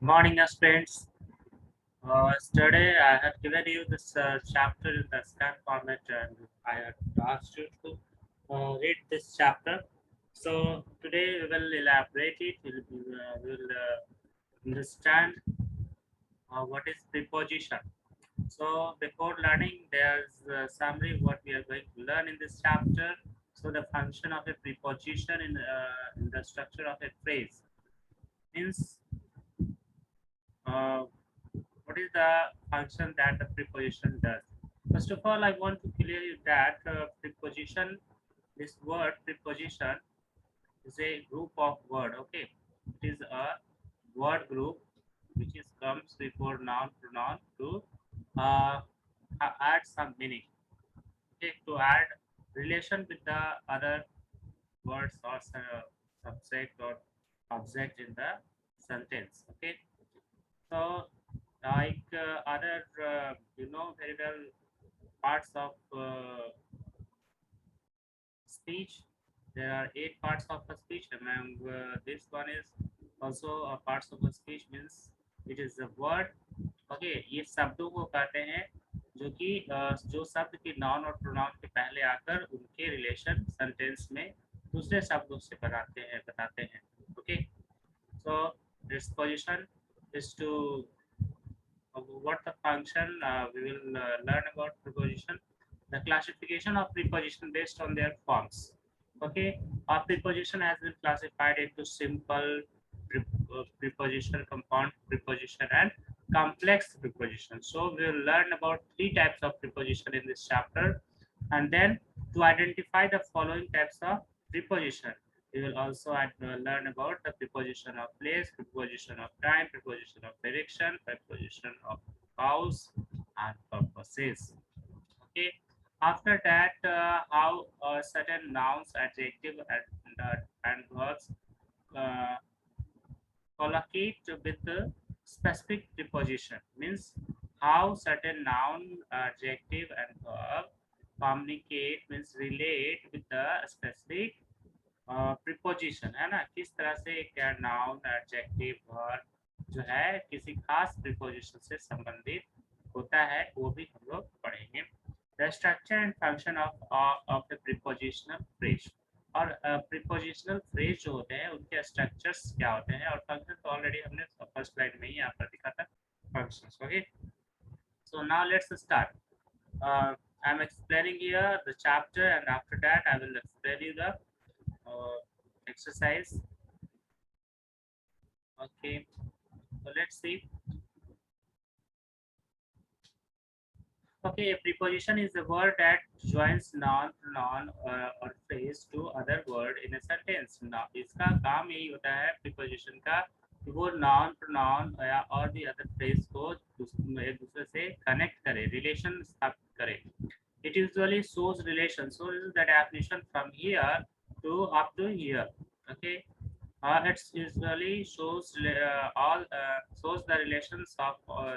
Morning, students. Today I have given you this chapter in the scan format, and I have asked you to read this chapter. So today we will elaborate it. We will understand what is preposition. So before learning, there's a summary what we are going to learn in this chapter. So the function of a preposition in the structure of a phrase means. Uh, what is the function that the preposition does? First of all, I want to clear you that preposition, this word preposition is a group of word. Okay, it is a word group which is comes before noun pronoun to uh, add some meaning. Okay, to add relation with the other words or subject or object in the sentence. Okay, so like other very well parts of speech. There are 8 parts of a speech. Among this one is also a parts of a speech means it is a word. Okay, ये शब्दों को कहते हैं जो कि जो शब्द की नाउन और प्रोनाउन के पहले आकर उनके रिलेशन सेंटेंस में दूसरे शब्दों से बताते हैं. Okay, so its position is to what the function we will learn about preposition, the classification of preposition based on their forms. Okay, our preposition has been classified into simple preposition, compound preposition, and complex preposition. So we will learn about 3 types of preposition in this chapter, and then to identify the following types of preposition, we will also learn about the preposition of place, preposition of time, preposition of direction, preposition of cause and purposes. Okay. After that, how certain nouns, adjective, and verbs uh, collocate with the specific preposition. Means how certain noun, adjective, and verb communicate means relate with the specific preposition है ना. किस तरह से क्या noun adjective verb जो है किसी खास प्रिपोजिशन से संबंधित होता है वो भी हम लोग पढ़ेंगे. The structure and function of the prepositional phrase. और प्रिपोजिशनल फ्रेज जो होते हैं उनके स्ट्रक्चर्स क्या होते हैं और फंक्शन तो ऑलरेडी हमने फर्स्ट स्लाइड में ही यहाँ पर दिखा था functions. Okay, so now let's start. I'm explaining here the chapter, and after that I will explain you the exercise. Okay, so let's see. Okay, a preposition is a word that joins noun, pronoun or phrase to other word in a sentence. Now, इसका काम यही होता है preposition का कि वो noun, pronoun या और भी other phrase को एक दूसरे से connect करे, relation स्थापित करे. It usually shows relation. So this is the definition from here to up to here. Okay. It usually shows the relations of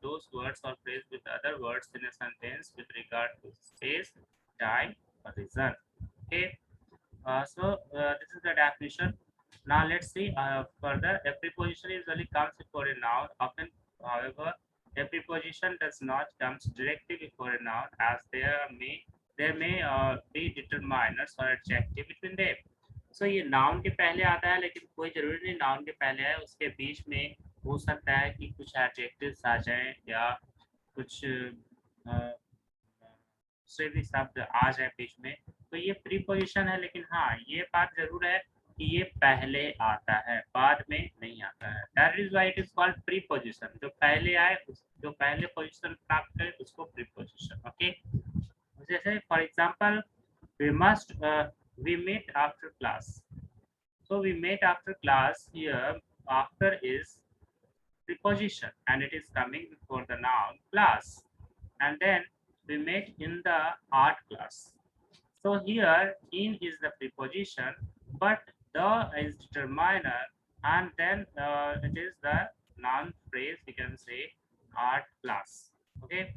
those words or phrase with other words in a sentence with regard to space, time, or reason. Okay. This is the definition. Now let's see further. A preposition usually comes before a noun. Often, however, a preposition does not come directly before a noun, as there may be determiners or adjective between them. So ये noun के पहले आता है, लेकिन कोई जरूरी नहीं noun के पहले है. उसके बीच में हो सकता है कि कुछ एडजेक्टिव्स आ जाएं या कुछ दूसरे भी शब्द आ जाए बीच में. तो ये प्रीपोजिशन है, लेकिन हाँ ये बात जरूर है कि ये पहले आता है, बाद में नहीं आता है. That is why it is called preposition. जो पहले आए जो पहले पोजीशन प्राप्त करे उसको प्रीपोजिशन. ओके, जैसे for example we meet after class. So we meet after class. Here after is preposition and it is coming before the noun class, and then we met in the art class. So here in is the preposition, but the is determiner, and then it is the noun phrase. We can say art class. Okay.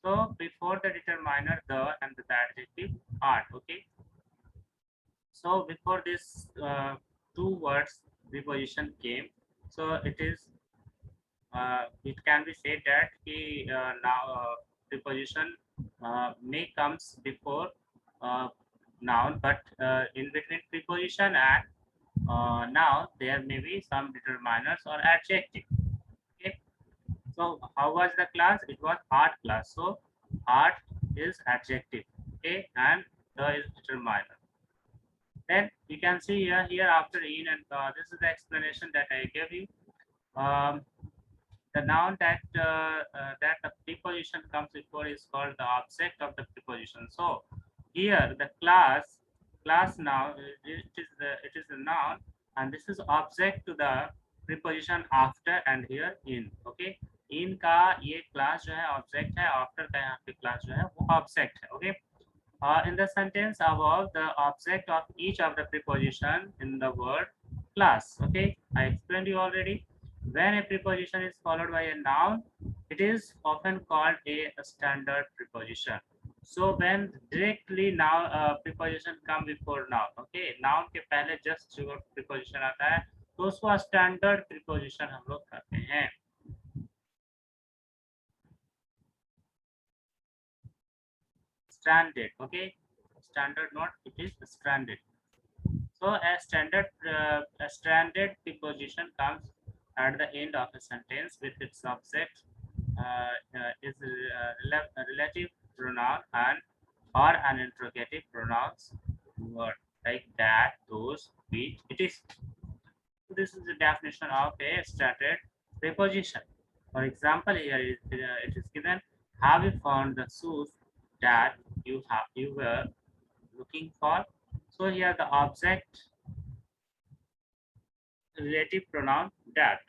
So before the determiner the and the adjective art. Okay. So before this two words preposition came, so it is it can be said that now preposition may comes before noun, but in between preposition and now there may be some determiners or adjective. Okay, so how was the class? It was art class. So art is adjective. Okay, and the is determiner. Then you can see here after in, and this is the explanation that I gave you. Um, the noun that the preposition comes before is called the object of the preposition. So here the class now it is a noun, and this is object to the preposition after and here in. Okay, in का ये class जो है object है, after का यहाँ पे class जो है वो object है. Okay, in the sentence above, the object of each of the preposition in the word class. Okay, I explained you already. When a preposition is followed by a noun, it is often called a standard preposition. So when directly now preposition come before noun, okay, noun के पहले just जो preposition आता है, तो उसको standard preposition हम लोग कहते हैं. Stranded, okay, standard not, it is stranded. So a stranded preposition comes at the end of a sentence with its subject is a relative pronoun and or an interrogative pronouns word like that, those, which, it is. So this is the definition of a stranded preposition. For example, here it is given: have you found the shoes that you were looking for? So here the object relative pronoun that.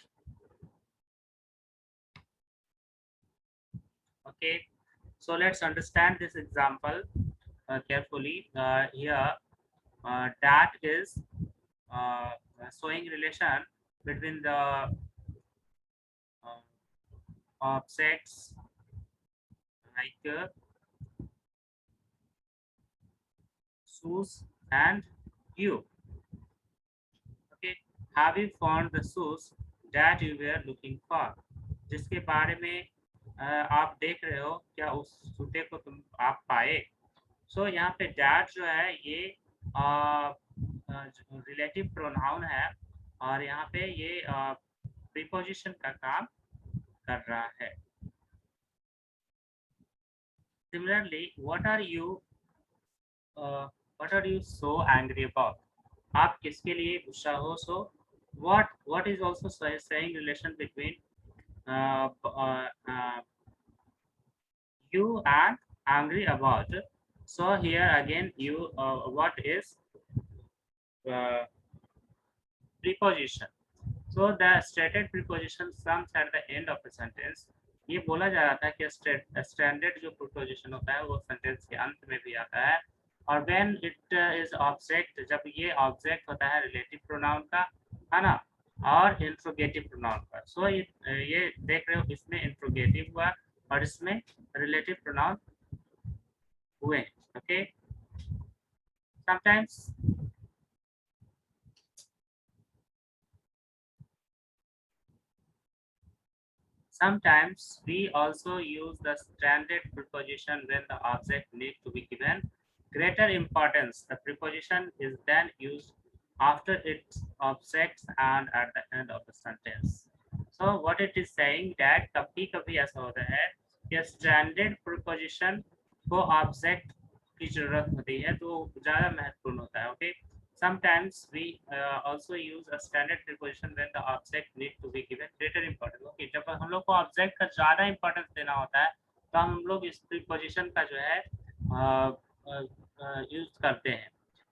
Okay, so let's understand this example carefully. Here that is showing relation between the objects like shoes and you. Okay, have you found the shoes that you were looking for? जिसके बारे में आप देख रहे हो, क्या उस जूते को तुम आप पाए? सो यहाँ पे that जो है ये रिलेटिव प्रोनाउन है और यहाँ पे ये प्रीपोजिशन का काम कर रहा है. Similarly, what are you so angry about? आप किसके लिए गुस्सा हो? So what is also saying relation between you and angry about. So here again you what is preposition. So the stated preposition comes at the end of a sentence. ये बोला जा रहा था कि स्टैंडर्ड जो प्रीपोजिशन होता है वो सेंटेंस के अंत में भी आता है. और when it is object, जब ये ऑब्जेक्ट होता है रिलेटिव प्रोनाउन का, है ना, और इंट्रोगेटिव प्रोनाउन का. सो ये देख रहे हो, इसमें इंट्रोगेटिव हुआ और इसमें रिलेटिव प्रोनाउन हुए. Okay, sometimes we also use the stranded preposition when the object needs to be given greater importance. The preposition is then used after its objects and at the end of the sentence. So what it is saying that कभी-कभी ऐसा होता है कि stranded preposition को object की जरूरत होती है तो ज़्यादा महत्वपूर्ण होता है. Okay, sometimes we also use a standard preposition when the object need to be given greater importance. Okay, जब हम लोग को object का ज़्यादा importance देना होता है तो हम लोग इस preposition का जो है use करते हैं.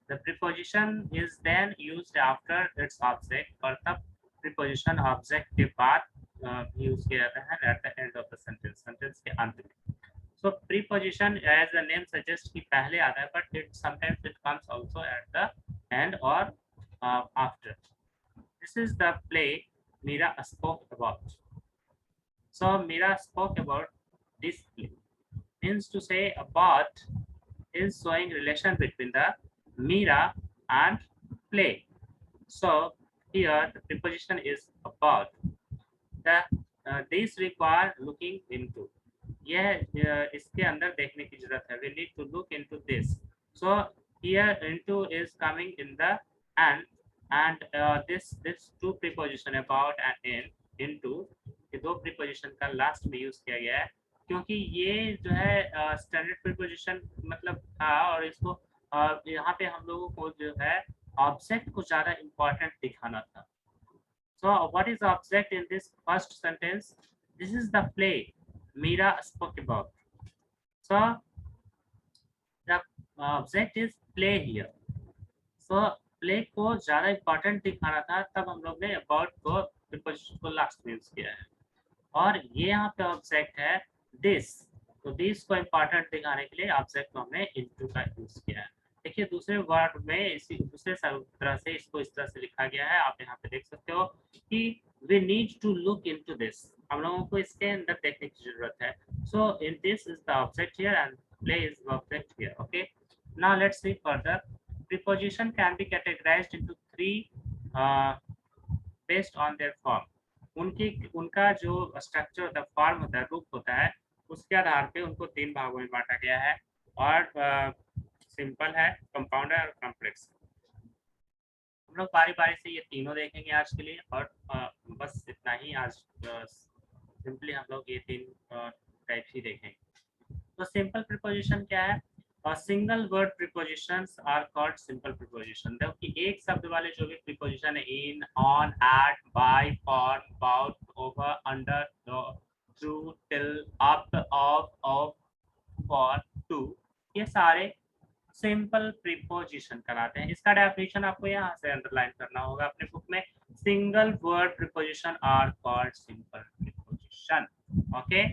The preposition is then used after its object, और तब preposition object के बाद use किया जाता है at the end of the sentence के अंत में. So preposition, as the name suggests, कि पहले आता है, but it sometimes it comes also at the end or after. This is the play Meera spoke about. So Meera spoke about this play. Means to say about is showing relation between the Meera and play. So here the preposition is about. The this require looking into, यह इसके अंदर देखने की जरूरत है। We need to look into this. So here into is coming in the end this to preposition about and in into, ये दो preposition का लास्ट में यूज किया गया है क्योंकि ये जो है स्टैंडर्ड प्रीपोजिशन मतलब था, और इसको यहाँ पे हम लोगों को जो है ऑब्जेक्ट को ज्यादा इम्पोर्टेंट दिखाना था। So what is the object in this first sentence? This is the play Mira spoke about. So the object is play here. So play को ज्यादा important दिखाना था, तब हम लोग ने about को preposition को last में यूज किया है। और ये यहाँ पे ऑब्जेक्ट है दिस, तो दिस को इम्पोर्टेंट दिखाने के लिए ऑब्जेक्ट को हमने इनटू का यूज किया है। देखिए दूसरे वर्ड में इसी दूसरे तरह से इसको इस तरह से लिखा गया है, आप यहाँ पे देख सकते हो कि we need to look into this, हम लोगों को इसके अंदर देखने की जरूरत है। So in this is the object here and play is the object here. Okay, now let's see further. Preposition can be categorised into three based on their form. उनका जो स्ट्रक्चर होता है, फॉर्म होता है, रूप होता है, उसके आधार पे उनको तीन भागों में बांटा गया है। और सिंपल है, कंपाउंड है और कॉम्प्लेक्स। हम लोग बारी बारी से ये तीनों देखेंगे आज के लिए, और बस इतना ही आज। सिंपली हम लोग ये तीन टाइप ही देखेंगे। तो सिंपल प्रीपोजिशन क्या है? Single word prepositions are called simple preposition. देखो कि एक शब्द वाले जो भी प्रीपोजिशन है, in, on, at, by, for, about, over, under, through, till, up, off, for, to, ये सारे सिंपल प्रीपोजिशन कहलाते हैं। इसका डेफिनेशन आपको यहाँ से अंडरलाइन करना होगा अपने बुक में। Single word preposition are called simple preposition. Okay,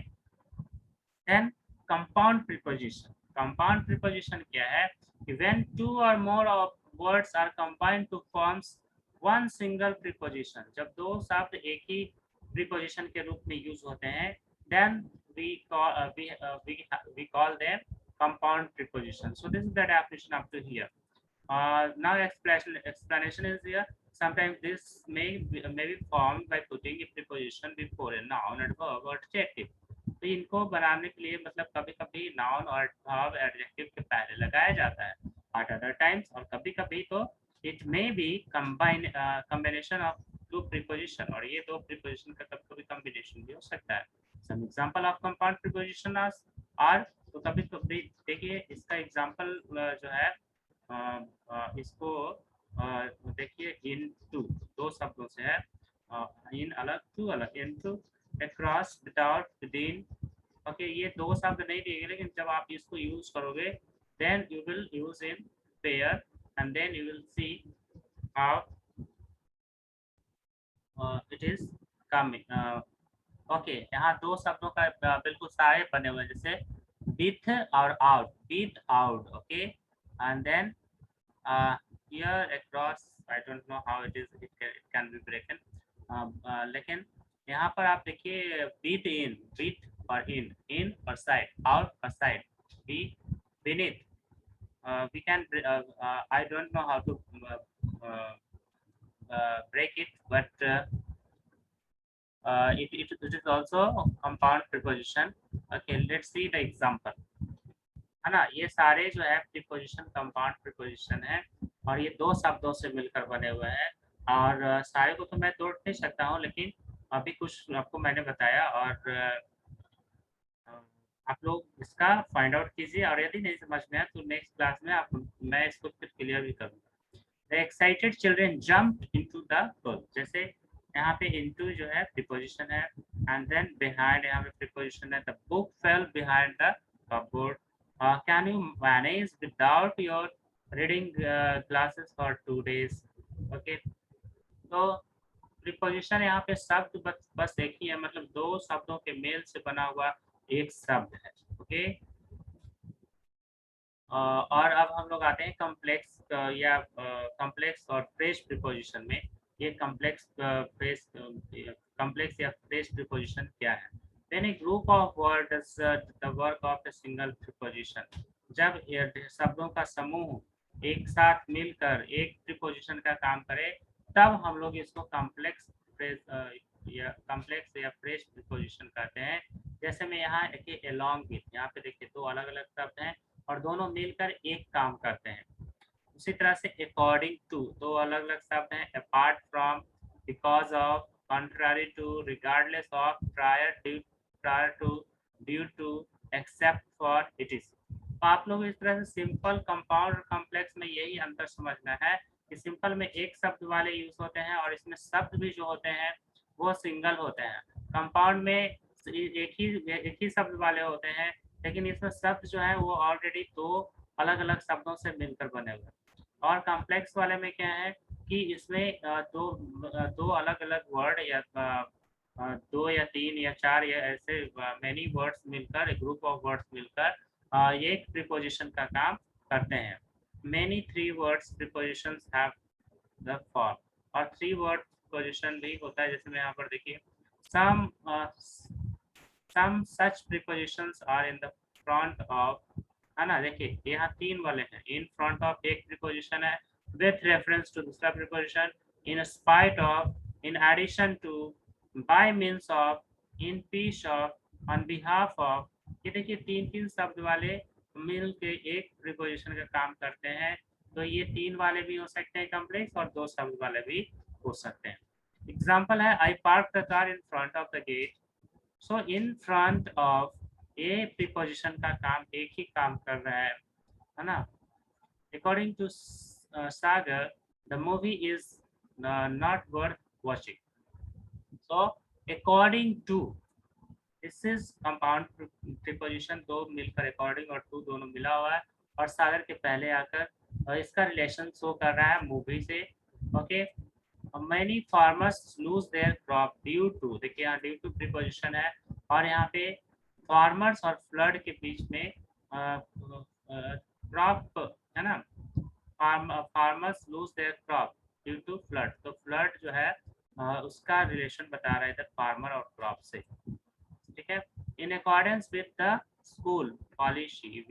then compound preposition. Compound preposition क्या है? When two or more of words are combined to forms one single preposition, जब दो शब्द एक ही प्रीपोजिशन के रूप में यूज होते हैं, then we call them compound preposition. So this is the definition up to here. Now explanation is here. Sometimes this may be formed by putting a preposition before a noun, adverb or adjective. तो इनको बनाने के लिए मतलब कभी कभी noun और adverb adjective के पहले लगाया जाता है at other times, और कभी कभी तो it may be combination of two preposition, और ये दो preposition का कभी कभी combination भी हो सकता है। Some example of compound preposition are, तो कभी कभी देखिए इसका एग्जाम्पल जो है इसको देखिए इन टू, दो शब्दों से है, इन अलग, टू अलग, into, across, without, within. Okay, ये दो शब्द नहीं दिए गए, लेकिन जब आप इसको यूज करोगे then you will use in pair and then you will see how it is coming. Okay, यहाँ दो शब्दों का बिल्कुल सारे बने हुए हैं, जैसे with or out, with out, okay, and then here across, I don't know how it is, it can be broken, लेकिन यहाँ पर आप देखिए with in, with और in और side, out और side, be, beneath, we can I don't know how to break it, but it is also compound preposition. Okay, let's see the example, है ना। ये सारे जो है प्रीपोजिशन कंपाउंड प्रीपोजिशन है, और ये दो शब्दों से मिलकर बने हुए हैं, और सारे को तो मैं तोड़ नहीं सकता हूँ, लेकिन अभी कुछ आपको मैंने बताया, और आप लोग इसका फाइंड आउट कीजिए, और यदि नहीं समझ में आया तो नेक्स्ट क्लास में मैं इसको फिर क्लियर भी करूँगा। The excited children jumped into the pool, जैसे यहाँ पे इनटू जो है प्रीपोजिशन है, एंड देन बिहाइंड यहाँ पे प्रीपोजिशन है। The book fail behind the cupboard. Can you manage without your reading classes for 2 days? Okay, तो प्रीपोजिशन यहाँ पे शब्द बस एक ही है, मतलब दो शब्दों के मेल से बना हुआ एक शब्द है। ओके, और अब हम लोग आते हैं कॉम्प्लेक्स या कॉम्प्लेक्स और फ्रेश प्रीपोजिशन में। ये कॉम्प्लेक्स या फ्रेश प्रीपोजिशन क्या है? When a group of words does the work of a single preposition, जब शब्दों का समूह एक साथ मिलकर एक प्रीपोजिशन का काम करे, तब हम लोग इसको कॉम्प्लेक्स या कॉम्प्लेक्स या फ्रेश प्रीपोजिशन कहते हैं। जैसे मैं यहाँ देखिए along with, यहाँ पे देखिए दो अलग अलग शब्द हैं और दोनों मिलकर एक काम करते हैं। उसी तरह से अकॉर्डिंग टू, दो अलग अलग शब्द हैं, apart from, because of, contrary to, regardless of, prior to, due to, except for, it is। तो आप लोग इस तरह से सिंपल, कंपाउंड और कॉम्प्लेक्स में यही अंतर समझना है कि सिंपल में एक शब्द वाले यूज होते हैं और इसमें शब्द भी जो होते हैं वो सिंगल होते हैं। कंपाउंड में एक ही शब्द वाले होते हैं, लेकिन इसमें शब्द जो है वो ऑलरेडी दो अलग अलग शब्दों से मिलकर बने हुए हैं। और कॉम्प्लेक्स वाले में क्या है कि इसमें दो अलग अलग वर्ड या दो या तीन या चार या ऐसे मेनी वर्ड्स मिलकर, ग्रुप ऑफ वर्ड्स मिलकर ये एक प्रीपोजिशन का काम करते हैं। Many three words prepositions have the form, और थ्री वर्ड प्रीपोजिशन भी होता है। जैसे मैं यहाँ पर देखिए some such prepositions are in the front of, है ना, देखिए यहाँ तीन वाले हैं, इन फ्रंट ऑफ एक प्रीपोजिशन है, विथ रेफरेंस टू दूसरा preposition, in spite of, in addition to, by means of, in piece of, on behalf of. ये देखिए तीन तीन शब्द वाले मिल के एक प्रीपोजिशन का काम करते हैं। तो ये तीन वाले भी हो सकते हैं कॉम्प्लेक्स, और दो शब्द वाले भी हो सकते हैं। एग्जाम्पल है, I park the car in front of the gate. So in front of, ये प्रीपोजिशन का काम एक ही काम कर रहा है ना। According to Sagar, the movie is not worth watching. So according to, this is compound preposition, दो मिलकर अकॉर्डिंग और टू दोनों मिला हुआ है और सागर के पहले आकर, और इसका रिलेशन शो कर रहा है मूवी से। Okay, many farmers lose their crop due to, देखिए यहाँ ड्यू टू प्रीपोजिशन है और यहाँ पे फार्मर्स और फ्लड के बीच में क्रॉप है ना, farmers lose their crop due to flood. तो फ्लड जो है उसका रिलेशन बता रहा है इधर फार्मर और क्रॉप से। ठीक है, in accordance with the school policy,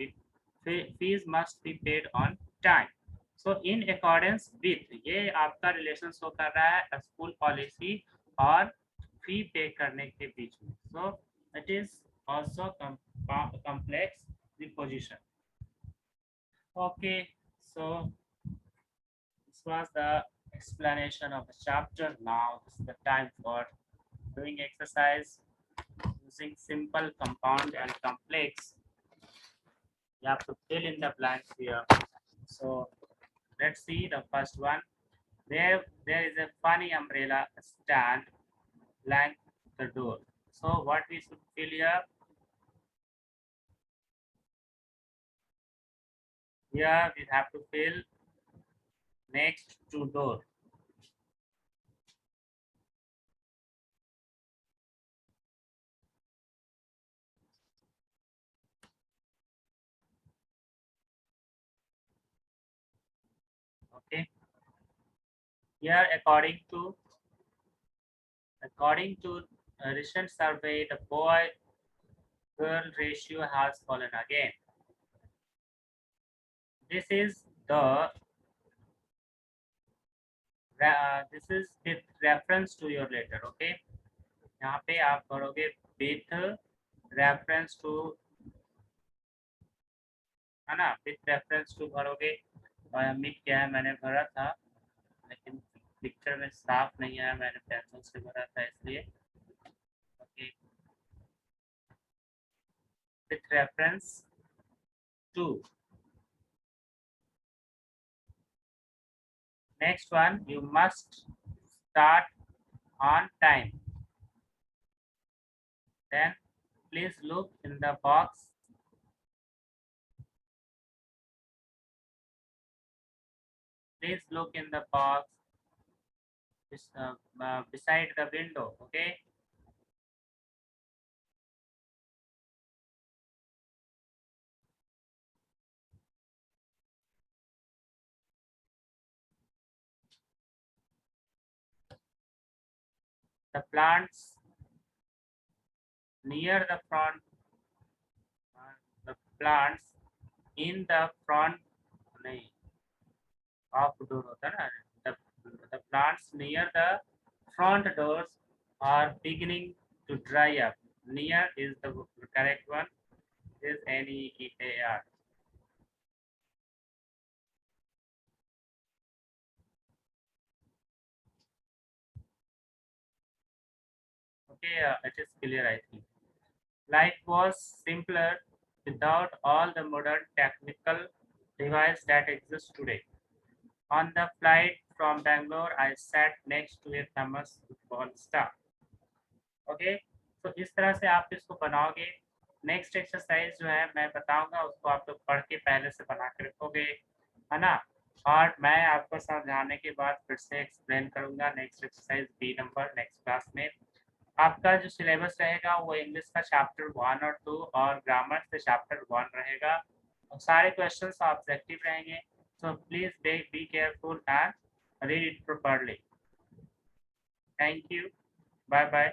fees must be paid on time. So in accordance with, ये आपका रिलेशन शो कर रहा है स्कूल पॉलिसी और फी पे करने के बीच में। So it is also complex preposition. Okay, so this was the explanation of the chapter. Now this is the time for doing exercise using simple, compound and complex. You have to fill in the blanks here. So let's see the first one. There is a funny umbrella stand blank the door. So what we should fill here? Here we have to fill next to door. Okay. Here according to a recent survey, the boy girl ratio has fallen again. This is with reference to your letter. Okay, यहाँ पे आप भरोगे with reference to, है ना, with reference to भरोगे। मिट क्या है मैंने भरा था, लेकिन पिक्चर में साफ नहीं आया, मैंने पेंसिल से भरा था इसलिए। Okay, with reference to। Next one, you must start on time. Then please look in the box. Please look in the box beside the window. Okay. The plants near the front, the plants in the front, नहीं, off door होता है ना, the plants near the front doors are beginning to dry up. Near is the correct one. Is NEAR. Okay, it is clear, I think. Life was simpler without all the modern technical devices that exist today. On the flight from Bangalore, I sat next to a famous football star. Okay, तो इस तरह से आप इसको बनाओगे। Next exercise जो है मैं बताऊंगा, उसको आप लोग पढ़ के पहले से बना के रखोगे, है ना। और मैं आपको समझाने के बाद फिर से एक्सप्लेन करूंगा next exercise B number next class में। आपका जो सिलेबस रहेगा वो इंग्लिश का चैप्टर 1 और 2 और ग्रामर से चैप्टर 1 रहेगा। और सारे क्वेश्चंस ऑब्जेक्टिव रहेंगे, so please be careful and read it properly. Thank you. Bye bye.